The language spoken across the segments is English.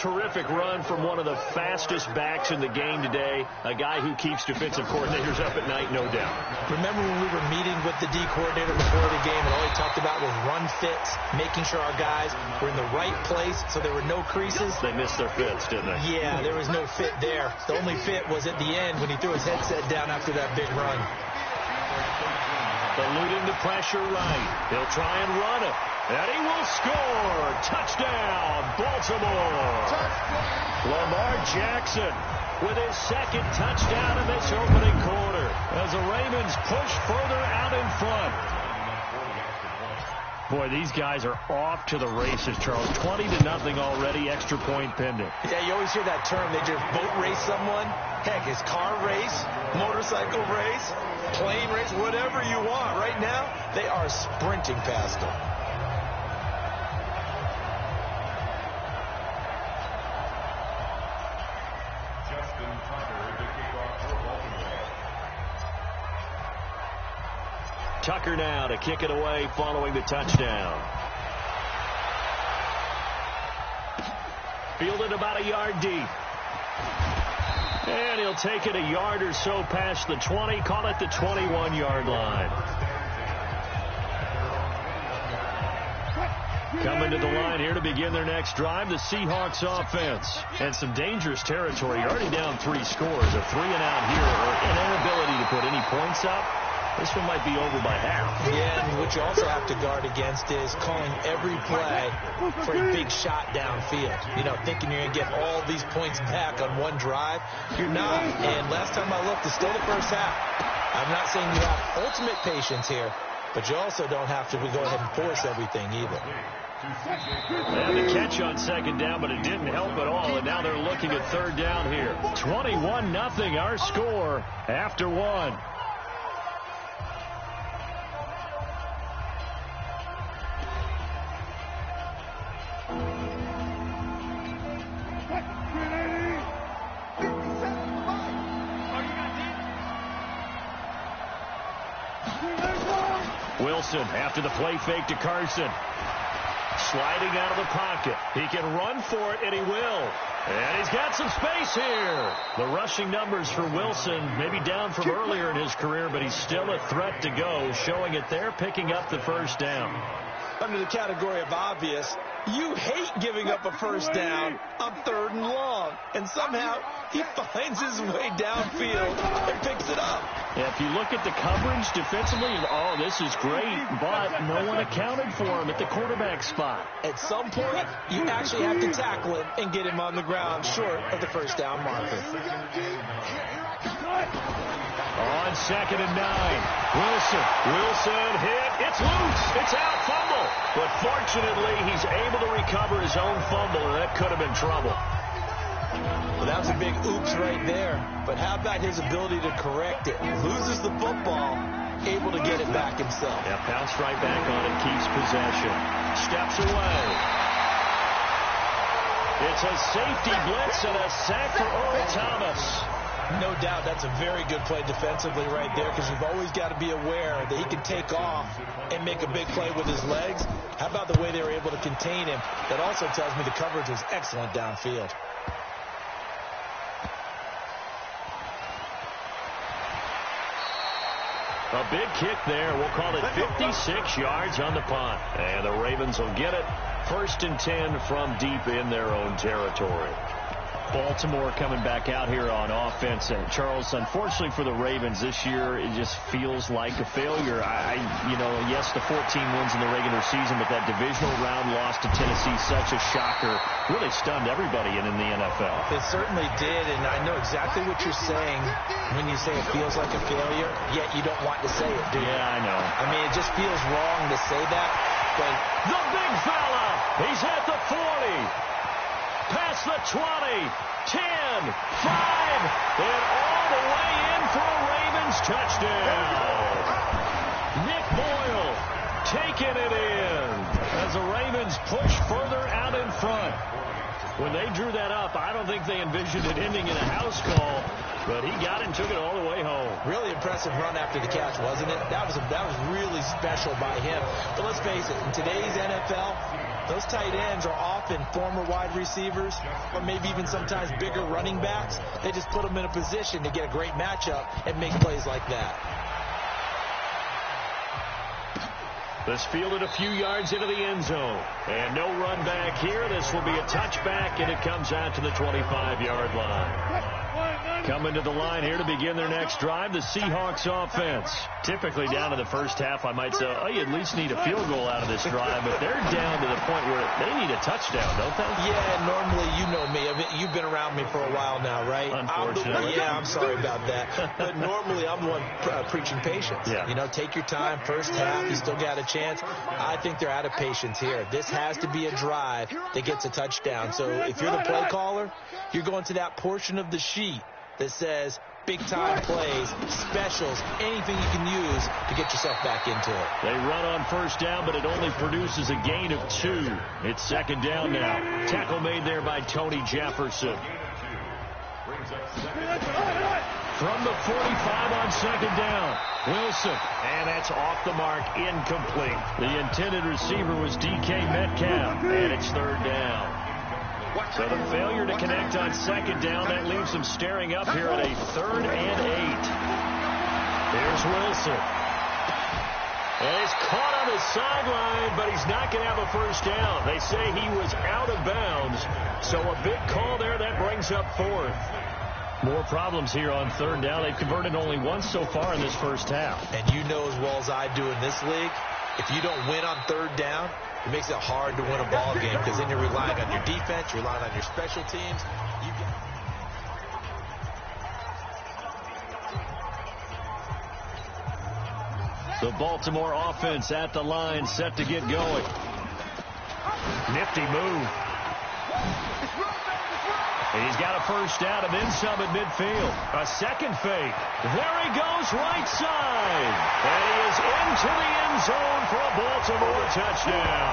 terrific run from one of the fastest backs in the game today, a guy who keeps defensive coordinators up at night, no doubt. Remember when we were meeting with the D coordinator before the game, and all he talked about was run fits, making sure our guys were in the right place so there were no creases? They missed their fits, didn't they? Yeah, there was no fit there. The only fit was at the end when he threw his headset down after that big run. Eluding the pressure right. He'll try and run it. And he will score. Touchdown, Baltimore. Lamar Jackson with his second touchdown in this opening quarter as the Ravens push further out in front. Boy, these guys are off to the races, Charles. 20-0 already, extra point pending. Yeah, you always hear that term. They just boat race someone. Heck, it's car race, motorcycle race, plane race, whatever you want. Right now, they are sprinting past them. Tucker now to kick it away following the touchdown. Fielded about a yard deep. And he'll take it a yard or so past the 20, call it the 21-yard line. Coming to the line here to begin their next drive, the Seahawks offense. And some dangerous territory. You're already down 3 scores. A 3-and-out here, or an inability to put any points up. This one might be over by half. Yeah, and what you also have to guard against is calling every play for a big shot downfield. You know, thinking you're going to get all these points back on one drive. You're not. And last time I looked, it's still the first half. I'm not saying you have ultimate patience here, but you also don't have to go ahead and force everything either. They had the catch on second down, but it didn't help at all, and now they're looking at third down here. 21-0 our score after 1. Wilson after the play fake to Carson. Sliding out of the pocket. He can run for it, and he will. And he's got some space here. The rushing numbers for Wilson maybe down from earlier in his career, but he's still a threat to go, showing it there, picking up the first down. Under the category of obvious, you hate giving up a first down on 3rd and long. And somehow he finds his way downfield and picks it up. Yeah, if you look at the coverage defensively, oh, this is great, but no one accounted for him at the quarterback spot. At some point, you actually have to tackle him and get him on the ground short of the first down marker. On 2nd and 9, Wilson hit, it's loose, it's out, fumble. But fortunately, he's able to recover his own fumble, and that could have been trouble. Well, that was a big oops right there. But how about his ability to correct it? Loses the football, able to get it back himself. Yeah, pounced right back on it, keeps possession. Steps away. It's a safety blitz and a sack for Earl Thomas. No doubt that's a very good play defensively right there, because you've always got to be aware that he can take off and make a big play with his legs. How about the way they were able to contain him? That also tells me the coverage was excellent downfield. A big kick there. We'll call it 56 yards on the punt. And the Ravens will get it. 1st and 10 from deep in their own territory. Baltimore coming back out here on offense. And Charles, unfortunately for the Ravens this year, it just feels like a failure. Yes, the 14 wins in the regular season, but that divisional round loss to Tennessee, such a shocker, really stunned everybody in the NFL. It certainly did, and I know exactly what you're saying when you say it feels like a failure, yet you don't want to say it, do you? Yeah, I know. I mean, it just feels wrong to say that, but the big fella, he's at the 40. Past the 20, 10, 5, and all the way in for a Ravens touchdown. Nick Boyle taking it in as the Ravens push further out in front. When they drew that up, I don't think they envisioned it ending in a house call, but he got it and took it all the way home. Really impressive run after the catch, wasn't it? That was really special by him. But let's face it, in today's NFL, Those tight ends are often former wide receivers or maybe even sometimes bigger running backs. They just put them in a position to get a great matchup and make plays like that. This fielded a few yards into the end zone. And no run back here. This will be a touchback, and it comes out to the 25-yard line. Coming to the line here to begin their next drive, the Seahawks offense. Typically down to the first half, I might say, oh, you at least need a field goal out of this drive, but they're down to the point where they need a touchdown, don't they? Yeah, normally, you know me. You've been around me for a while now, right? Unfortunately. I'm sorry about that. But normally, I'm the one preaching patience. Yeah. You know, take your time. First half, you still got a chance. I think they're out of patience here. This has to be a drive that gets a touchdown. So if you're the play caller, you're going to that portion of the sheet that says big-time plays, specials, anything you can use to get yourself back into it. They run on first down, but it only produces a gain of 2. It's second down now. Tackle made there by Tony Jefferson. From the 45 on second down, Wilson. And that's off the mark, incomplete. The intended receiver was DK Metcalf, and it's third down. So the failure to connect on second down, that leaves them staring up here at a 3rd and 8. Here's Wilson. And he's caught on the sideline, but he's not going to have a first down. They say he was out of bounds. So a big call there, that brings up 4th. More problems here on third down. They've converted only once so far in this first half. And you know as well as I do in this league, if you don't win on third down, it makes it hard to win a ball game because then you're relying on your defense, you're relying on your special teams. The Baltimore offense at the line, set to get going. Nifty move. He's got a first down and then some at midfield. A second fake. There he goes, right side. And he is into the end zone for a Baltimore touchdown.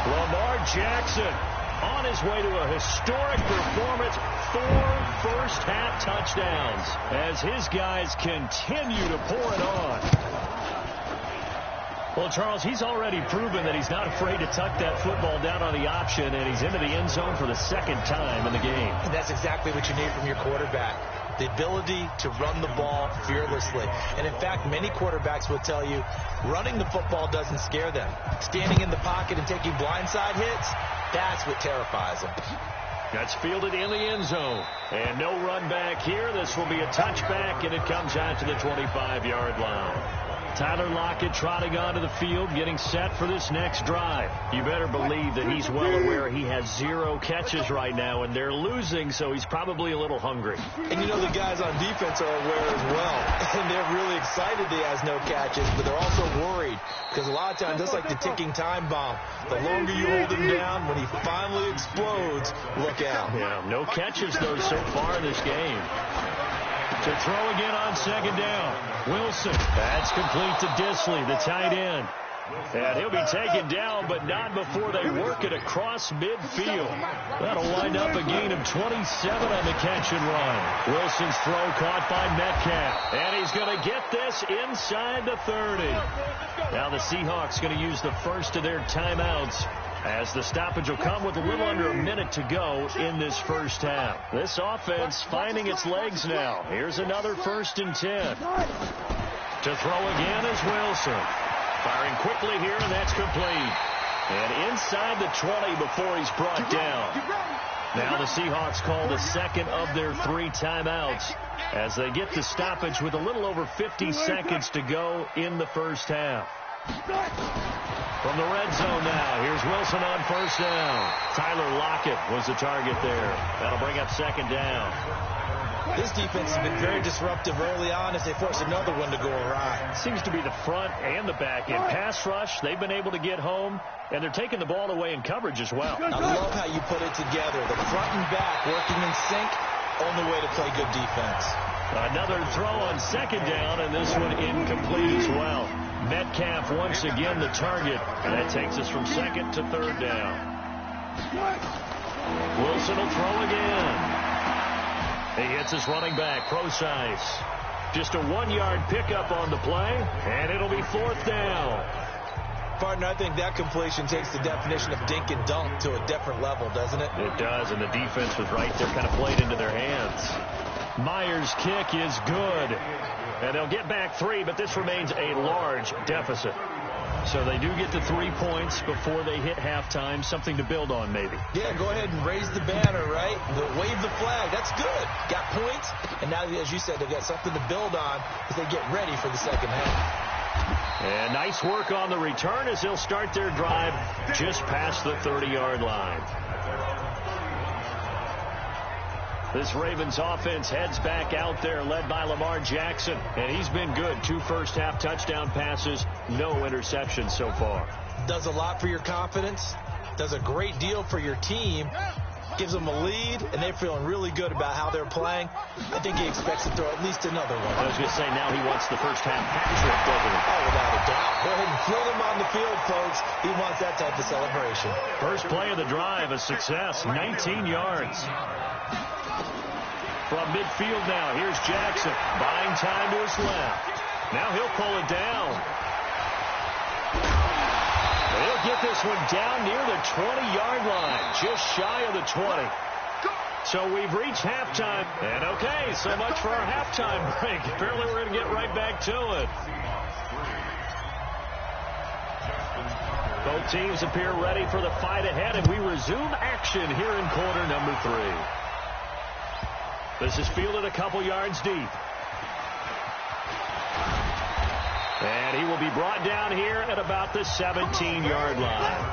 Lamar Jackson on his way to a historic performance. 4 first-half touchdowns as his guys continue to pour it on. Well, Charles, he's already proven that he's not afraid to tuck that football down on the option, and he's into the end zone for the second time in the game. And that's exactly what you need from your quarterback, the ability to run the ball fearlessly. And, in fact, many quarterbacks will tell you running the football doesn't scare them. Standing in the pocket and taking blindside hits, that's what terrifies them. That's fielded in the end zone. And no run back here. This will be a touchback, and it comes out to the 25-yard line. Tyler Lockett trotting onto the field, getting set for this next drive. You better believe that he's well aware he has 0 catches right now, and they're losing, so he's probably a little hungry. And you know the guys on defense are aware as well, and they're really excited he has no catches, but they're also worried because a lot of times, just like the ticking time bomb, the longer you hold him down, when he finally explodes, look out. Yeah, no catches, though, so far in this game. To throw again on second down. Wilson. That's complete to Disley, the tight end. And he'll be taken down, but not before they work it across midfield. That'll wind up a gain of 27 on the catch and run. Wilson's throw caught by Metcalf. And he's going to get this inside the 30. Now the Seahawks going to use the first of their timeouts, as the stoppage will come with a little under a minute to go in this first half. This offense finding its legs now. Here's another 1st and 10. To throw again is Wilson. Firing quickly here, and that's complete. And inside the 20 before he's brought down. Now the Seahawks call the second of their 3 timeouts as they get the stoppage with a little over 50 seconds to go in the first half. From the red zone now, here's Wilson on first down. Tyler Lockett was the target there. That'll bring up second down. This defense has been very disruptive early on as they force another one to go awry. Seems to be the front and the back. In pass rush, they've been able to get home, and they're taking the ball away in coverage as well. I love how you put it together. The front and back working in sync, only way to play good defense. Another throw on second down, and this one incomplete as well. Metcalf once again the target, and that takes us from second to third down. Wilson will throw again. He hits his running back, Procise. Just a 1-yard pickup on the play, and it'll be 4th down. Partner, I think that completion takes the definition of dink and dunk to a different level, doesn't it? It does, and the defense was right there, kind of played into their hands. Myers' kick is good. And they'll get back 3, but this remains a large deficit. So they do get the 3 points before they hit halftime. Something to build on, maybe. Yeah, go ahead and raise the banner, right? Wave the flag. That's good. Got points. And now, as you said, they've got something to build on as they get ready for the second half. And nice work on the return as they'll start their drive just past the 30-yard line. This Ravens offense heads back out there, led by Lamar Jackson. And he's been good. 2 first-half touchdown passes, no interceptions so far. Does a lot for your confidence. Does a great deal for your team. Gives them a lead, and they're feeling really good about how they're playing. I think he expects to throw at least another one. I was going to say, now he wants the first-half hat trick, doesn't he? Oh, without a doubt. Go ahead and throw them on the field, folks. He wants that type of celebration. First play of the drive, a success, 19 yards. From midfield now, here's Jackson, buying time to his left. Now he'll pull it down. He'll get this one down near the 20-yard line, just shy of the 20. So we've reached halftime. And okay, so much for our halftime break. Apparently we're going to get right back to it. Both teams appear ready for the fight ahead, and we resume action here in quarter number 3. This is fielded a couple yards deep. And he will be brought down here at about the 17-yard line.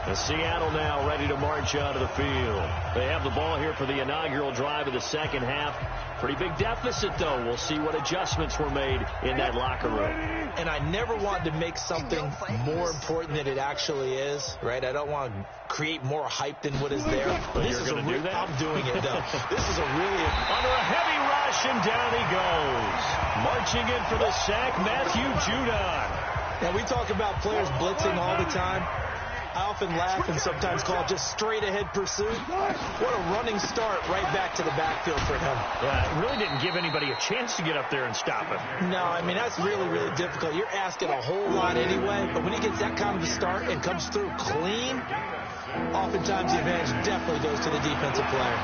And Seattle now ready to march out of the field. They have the ball here for the inaugural drive of the second half. Pretty big deficit, though. We'll see what adjustments were made in that locker room. And I never want to make something more important than it actually is, right? I don't want to create more hype than what is there. But you're going to do that? I'm doing it, though. This is a really... Under a heavy rush, and down he goes. Marching in for the sack, Matthew Judon. Now, we talk about players blitzing all the time. I often laugh and sometimes call it just straight-ahead pursuit. What a running start right back to the backfield for him. Yeah, it really didn't give anybody a chance to get up there and stop him. No, I mean, that's really, really difficult. You're asking a whole lot anyway, but when he gets that kind of a start and comes through clean, oftentimes the advantage definitely goes to the defensive player.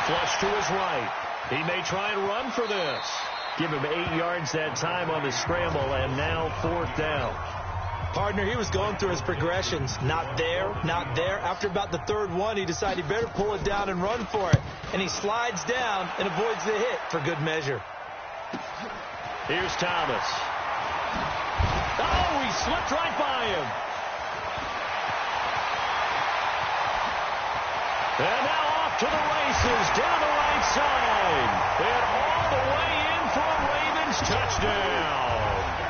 Flush to his right. He may try and run for this. Give him 8 yards that time on the scramble, and now 4th down. Partner, he was going through his progressions. Not there, not there. After about the 3rd one, he decided he better pull it down and run for it. And he slides down and avoids the hit for good measure. Here's Thomas. Oh, he slipped right by him. And now off to the races, down the right side. And all the way in for a Ravens touchdown.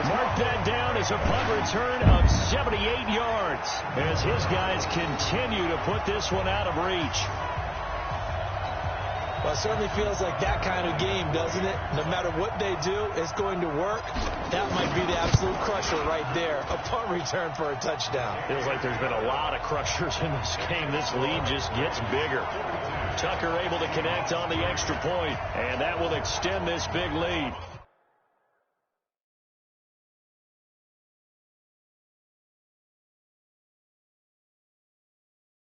Mark that down as a punt return of 78 yards as his guys continue to put this one out of reach. Well, it certainly feels like that kind of game, doesn't it? No matter what they do, it's going to work. That might be the absolute crusher right there. A punt return for a touchdown. Feels like there's been a lot of crushers in this game. This lead just gets bigger. Tucker able to connect on the extra point, and that will extend this big lead.